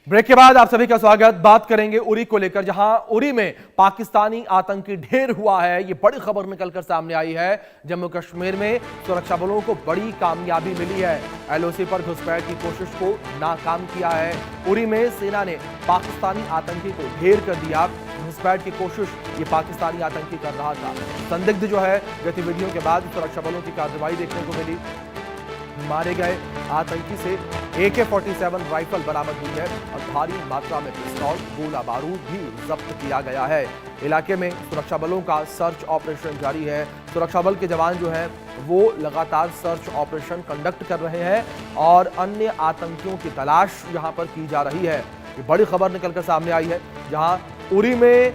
Break के बाद आप सभी का स्वागत। बात करेंगे उरी को लेकर, जहां उरी में पाकिस्तानी आतंकी ढेर हुआ है। ये बड़ी खबर निकलकर सामने आई है। जम्मू कश्मीर में सुरक्षा बलों को बड़ी कामयाबी मिली है। एलओसी पर घुसपैठ की कोशिश को नाकाम किया है। उरी में सेना ने पाकिस्तानी आतंकी को ढेर कर दिया। घुसपैठ की कोशिश ये पाकिस्तानी आतंकी कर रहा था। संदिग्ध जो है गतिविधियों के बाद सुरक्षा बलों की कार्रवाई देखने को मिली। मारे गए आतंकी से AK-47 राइफल बरामद हुई है और भारी मात्रा में पिस्तौल, गोला बारूद भी जब्त किया गया है। इलाके में सुरक्षा बलों का सर्च ऑपरेशन जारी है। सुरक्षा बल के जवान जो हैं वो लगातार सर्च ऑपरेशन कंडक्ट कर रहे हैं और अन्य आतंकियों की तलाश यहां पर की जा रही है। ये बड़ी खबर निकलकर सामने आई है, जहां उरी में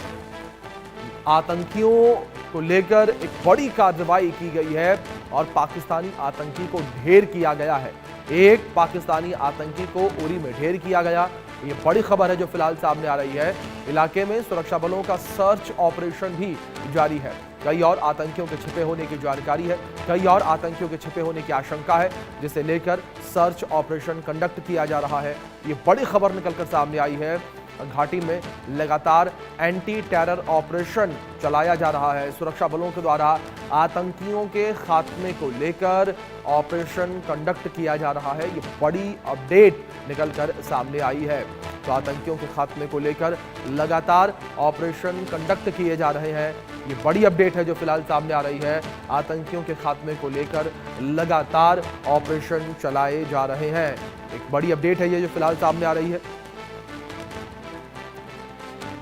आतंकियों को लेकर एक बड़ी कार्रवाई की गई है और पाकिस्तानी आतंकी को ढेर किया गया है। एक पाकिस्तानी आतंकी को उरी में ढेर किया गया। ये बड़ी खबर है जो फिलहाल सामने आ रही है। इलाके में सुरक्षा बलों का सर्च ऑपरेशन भी जारी है। कई और आतंकियों के छिपे होने की जानकारी है, कई और आतंकियों के छिपे होने की आशंका है, जिसे लेकर सर्च ऑपरेशन कंडक्ट किया जा रहा है। ये बड़ी खबर निकलकर सामने आई है। घाटी में लगातार एंटी टेरर ऑपरेशन चलाया जा रहा है। सुरक्षा बलों के द्वारा आतंकियों के खात्मे को लेकर ऑपरेशन कंडक्ट किया जा रहा है। ये बड़ी अपडेट निकलकर सामने आई है। तो आतंकियों के खात्मे को लेकर लगातार ऑपरेशन कंडक्ट किए जा रहे हैं। ये बड़ी अपडेट है जो फिलहाल सामने आ रही है। आतंकियों के खात्मे को लेकर लगातार ऑपरेशन चलाए जा रहे हैं। एक बड़ी अपडेट है ये जो फिलहाल सामने आ रही है।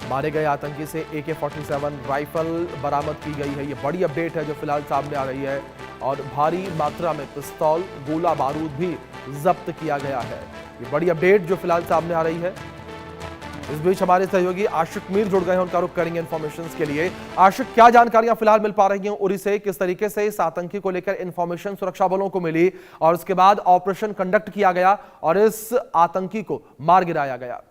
मारे गए आतंकी से AK-47 राइफल बरामद की गई है। ये बड़ी अपडेट है जो फिलहाल सामने आ रही है और भारी मात्रा में पिस्तौल, गोला बारूद भी जब्त किया गया है। ये बड़ी अपडेट जो फिलहाल सामने आ रही है। इस बीच हमारे सहयोगी आशिक मीर जुड़ गए हैं, उनका रुख करेंगे इन्फॉर्मेशन के लिए। आशिक, क्या जानकारियां फिलहाल मिल पा रही हैं उरी से? किस तरीके से इस आतंकी को लेकर इन्फॉर्मेशन सुरक्षा बलों को मिली और उसके बाद ऑपरेशन कंडक्ट किया गया और इस आतंकी को मार गिराया गया?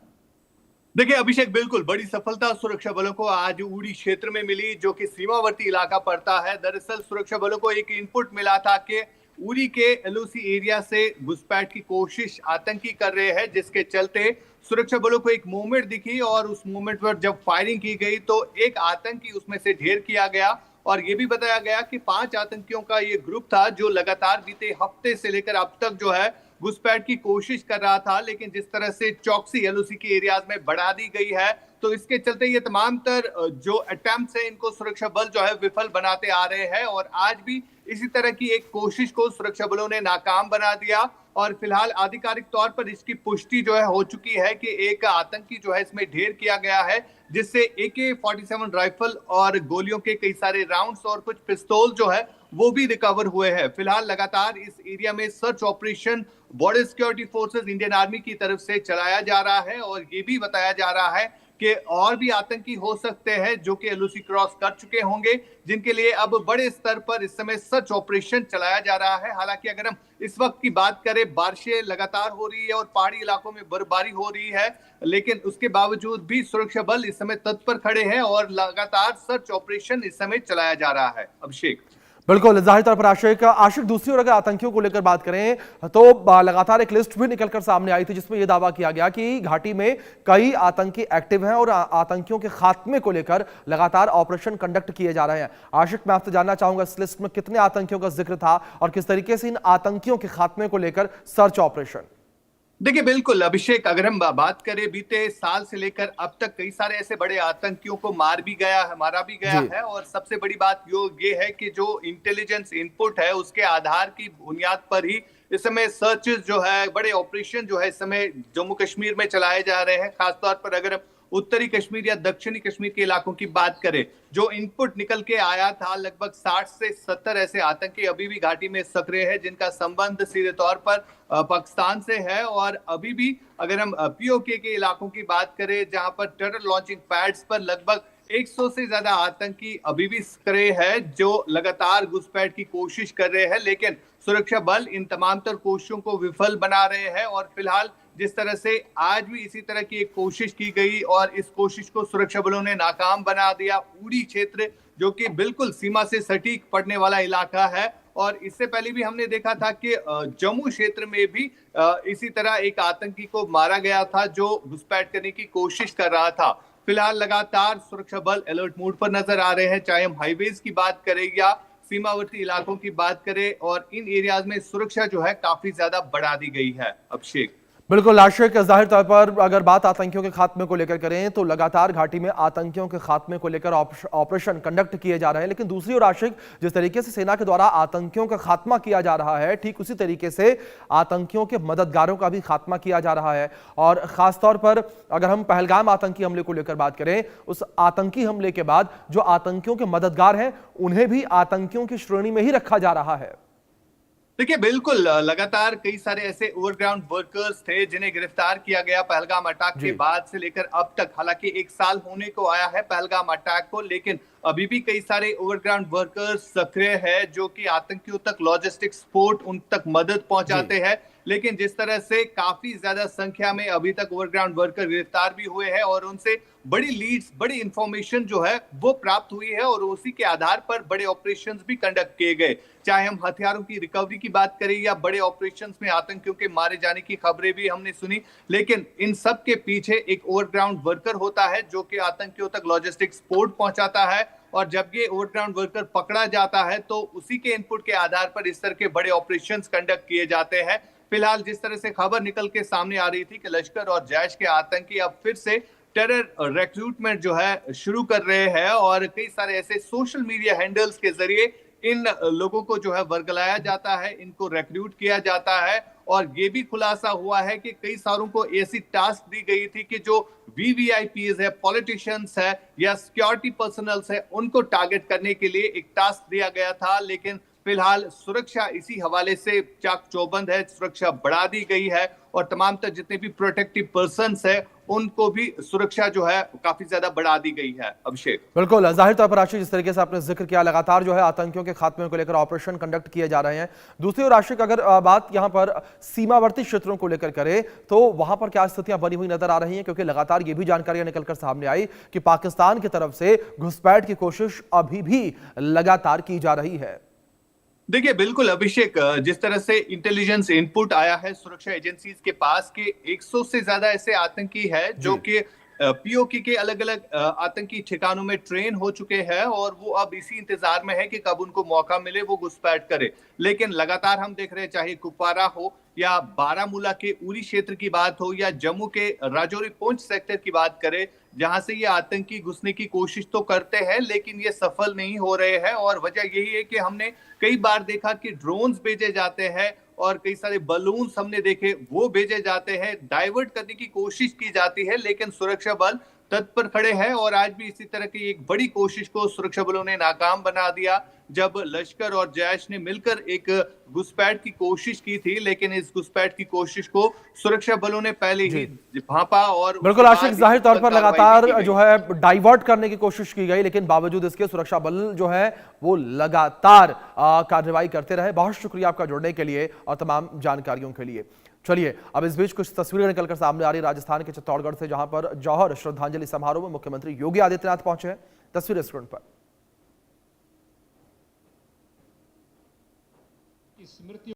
देखिए अभिषेक, बिल्कुल बड़ी सफलता सुरक्षा बलों को आज उड़ी क्षेत्र में मिली, जो कि सीमावर्ती इलाका पड़ता है। दरअसल सुरक्षा बलों को एक इनपुट मिला था कि उड़ी के एलओसी एरिया से घुसपैठ की कोशिश आतंकी कर रहे हैं, जिसके चलते सुरक्षा बलों को एक मूवमेंट दिखी और उस मूवमेंट पर जब फायरिंग की गई तो एक आतंकी उसमें से ढेर किया गया। और ये भी बताया गया कि 5 आतंकियों का ये ग्रुप था जो लगातार बीते हफ्ते से लेकर अब तक जो है घुसपैठ की कोशिश कर रहा था। लेकिन जिस तरह से चौकसी एलओसी के एरियाज में बढ़ा दी गई है, तो इसके चलते ये तमाम तर जो अटेम्प्ट है इनको सुरक्षा बल जो है विफल बनाते आ रहे हैं। और आज भी इसी तरह की एक कोशिश को सुरक्षा बलों ने नाकाम बना दिया और फिलहाल आधिकारिक तौर पर इसकी पुष्टि जो है हो चुकी है कि एक आतंकी जो है इसमें ढेर किया गया है, जिससे AK-47 राइफल और गोलियों के कई सारे राउंड्स और कुछ पिस्तौल जो है वो भी रिकवर हुए हैं। फिलहाल लगातार इस एरिया में search operation border security forces, Indian army की तरफ से चलाया जा रहा है और ये भी बताया जा रहा है कि और भी आतंकी हो सकते हैं जो कि एलओसी क्रॉस कर चुके होंगे, जिनके लिए अब बड़े स्तर पर इस समय सर्च ऑपरेशन चलाया जा रहा है। हालांकि अगर हम इस वक्त की बात करें, बारिशें लगातार हो रही है और पहाड़ी इलाकों में बर्फबारी हो रही है, लेकिन उसके बावजूद भी सुरक्षा बल इस समय तत्पर खड़े हैं और लगातार सर्च ऑपरेशन इस समय चलाया जा रहा है। अभिषेक, बिल्कुल, जाहिर तौर पर आशिक दूसरी ओर अगर आतंकियों को लेकर बात करें तो लगातार एक लिस्ट भी निकलकर सामने आई थी जिसमें यह दावा किया गया कि घाटी में कई आतंकी एक्टिव हैं और आतंकियों के खात्मे को लेकर लगातार ऑपरेशन कंडक्ट किए जा रहे हैं। आशिक, मैं आपसे जानना चाहूंगा इस लिस्ट में कितने आतंकियों का जिक्र था और किस तरीके से इन आतंकियों के खात्मे को लेकर सर्च ऑपरेशन? देखिए बिल्कुल अभिषेक, अगर हम बात करें बीते साल से लेकर अब तक कई सारे ऐसे बड़े आतंकियों को मारा भी गया है। और सबसे बड़ी बात ये है कि जो इंटेलिजेंस इनपुट है उसके आधार की बुनियाद पर ही इस समय सर्चेस जो है, बड़े ऑपरेशन जो है इस समय जम्मू कश्मीर में चलाए जा रहे हैं। खासतौर पर अगर हम उत्तरी कश्मीर या दक्षिणी कश्मीर के इलाकों की बात करें, जो इनपुट निकल के आया था, लगभग 60 से 70 ऐसे आतंकी अभी भी घाटी में सक्रिय है, जिनका संबंध सीधे तौर पर पाकिस्तान से है। और अभी भी अगर हम POK के इलाकों की बात करें, जहां पर टेरर लॉन्चिंग पैड्स पर लगभग 100 से ज्यादा आतंकी अभी भी सक्रिय है, जो लगातार घुसपैठ की कोशिश कर रहे हैं। लेकिन सुरक्षा बल इन तमाम तर कोशिशों को विफल बना रहे हैं और फिलहाल जिस तरह से आज भी इसी तरह की एक कोशिश की गई और इस कोशिश को सुरक्षा बलों ने नाकाम बना दिया। उड़ी क्षेत्र जो कि बिल्कुल सीमा से सटीक पड़ने वाला इलाका है, और इससे पहले भी हमने देखा था कि जम्मू क्षेत्र में भी इसी तरह एक आतंकी को मारा गया था जो घुसपैठ करने की कोशिश कर रहा था। फिलहाल लगातार सुरक्षा बल अलर्ट मोड पर नजर आ रहे हैं, चाहे हम हाईवेज की बात करें या सीमावर्ती इलाकों की बात करें, और इन एरियाज में सुरक्षा जो है काफी ज्यादा बढ़ा दी गई है। अभिषेक, बिल्कुल आशिक, जाहिर तौर पर अगर बात आतंकियों के खात्मे को लेकर करें तो लगातार घाटी में आतंकियों के खात्मे को लेकर ऑपरेशन कंडक्ट किए जा रहे हैं, लेकिन दूसरी ओर आशिक, जिस तरीके से सेना के द्वारा आतंकियों का खात्मा किया जा रहा है, ठीक उसी तरीके से आतंकियों के मददगारों का भी खात्मा किया जा रहा है। और खासतौर पर अगर हम पहलगाम आतंकी हमले को लेकर बात करें, उस आतंकी हमले के बाद जो आतंकियों के मददगार हैं उन्हें भी आतंकियों की श्रेणी में ही रखा जा रहा है। देखिए बिल्कुल, लगातार कई सारे ऐसे ओवरग्राउंड वर्कर्स थे जिन्हें गिरफ्तार किया गया पहलगाम अटैक के बाद से लेकर अब तक। हालांकि 1 साल होने को आया है पहलगाम अटैक को, लेकिन अभी भी कई सारे ओवरग्राउंड वर्कर्स सक्रिय है जो कि आतंकियों तक लॉजिस्टिक सपोर्ट, उन तक मदद पहुंचाते हैं। लेकिन जिस तरह से काफी ज्यादा संख्या में अभी तक ओवरग्राउंड वर्कर गिरफ्तार भी हुए हैं और उनसे बड़ी लीड्स, बड़ी इंफॉर्मेशन जो है वो प्राप्त हुई है और उसी के आधार पर बड़े ऑपरेशंस भी कंडक्ट किए गए। चाहे हम हथियारों की रिकवरी की बात करें या बड़े ऑपरेशंस में आतंकियों के मारे जाने की खबरें भी हमने सुनी, लेकिन इन सब के पीछे एक ओवरग्राउंड वर्कर होता है जो कि आतंकियों तक लॉजिस्टिक सपोर्ट पहुंचाता है। और जब ये ओवरग्राउंड वर्कर पकड़ा जाता है तो उसी के इनपुट के आधार पर इस तरह के बड़े ऑपरेशंस कंडक्ट किए जाते हैं। फिलहाल जिस तरह से खबर निकल के सामने आ रही थी कि लश्कर और जैश के आतंकी अब फिर से टेरर रिक्रूटमेंट जो है शुरू कर रहे हैं और कई सारे ऐसे सोशल मीडिया हैंडल्स के जरिए इन लोगों को जो है वर्गलाया जाता है, इनको रिक्रूट किया जाता है। और ये भी खुलासा हुआ है कि कई सारों को ऐसी टास्क दी गई थी कि जो वीवीआईपीज है, पॉलिटिशियंस है या सिक्योरिटी पर्सनल्स है, उनको टारगेट करने के लिए एक टास्क दिया गया था। लेकिन फिलहाल सुरक्षा इसी हवाले से चाक चौबंद है, सुरक्षा बढ़ा दी गई है और तमाम तक जितने भी प्रोटेक्टिव पर्सन्स है उनको भी सुरक्षा जो है काफी ज्यादा बढ़ा दी गई है। अभिषेक, बिल्कुल जाहिर तौर पर आशिक, जिस तरीके से आपने जिक्र किया, लगातार जो है आतंकियों के खात्मे को लेकर ऑपरेशन कंडक्ट किए जा रहे हैं। दूसरी ओर आशिक, अगर बात यहां पर सीमावर्ती क्षेत्रों को लेकर करें तो वहां पर क्या स्थितियां बनी हुई नजर आ रही हैं, क्योंकि लगातार ये भी जानकारियां निकलकर सामने आई कि पाकिस्तान की तरफ से घुसपैठ की कोशिश अभी भी लगातार की जा रही है। देखिए बिल्कुल अभिषेक, जिस तरह से इंटेलिजेंस इनपुट आया है सुरक्षा एजेंसीज के पास कि 100 से ज्यादा ऐसे आतंकी है जो कि पीओके के अलग अलग आतंकी ठिकानों में ट्रेन हो चुके हैं और वो अब इसी इंतजार में है कि कब उनको मौका मिले वो घुसपैठ करे। लेकिन लगातार हम देख रहे हैं, चाहे कुपवारा हो या बारामूला के उरी क्षेत्र की बात हो या जम्मू के राजौरी पुंछ सेक्टर की बात करें, जहां से ये आतंकी घुसने की कोशिश तो करते हैं लेकिन ये सफल नहीं हो रहे हैं। और वजह यही है कि हमने कई बार देखा कि ड्रोन्स भेजे जाते हैं और कई सारे बलून्स हमने देखे वो भेजे जाते हैं, डाइवर्ट करने की कोशिश की जाती है, लेकिन सुरक्षा बल तत्पर खड़े हैं। और आज भी इसी तरह की एक बड़ी कोशिश को सुरक्षा बलों ने नाकाम बना दिया जब लश्कर और जैश ने मिलकर एक घुसपैठ की कोशिश की थी। लेकिन इस घुसपैठ की कोशिश को सुरक्षा बलों ने पहले ही भांपा और बिल्कुल आशिक, जाहिर तौर पर लगातार जो है डाइवर्ट करने की कोशिश की गई, लेकिन बावजूद इसके सुरक्षा बल जो है वो लगातार कार्रवाई करते रहे। बहुत शुक्रिया आपका जुड़ने के लिए और तमाम जानकारियों के लिए। चलिए अब इस बीच कुछ तस्वीरें निकलकर सामने आ रही राजस्थान के चित्तौड़गढ़ से, जहां पर जौहर श्रद्धांजलि समारोह में मुख्यमंत्री योगी आदित्यनाथ पहुंचे हैं। तस्वीरें स्क्रीन पर। स्मृति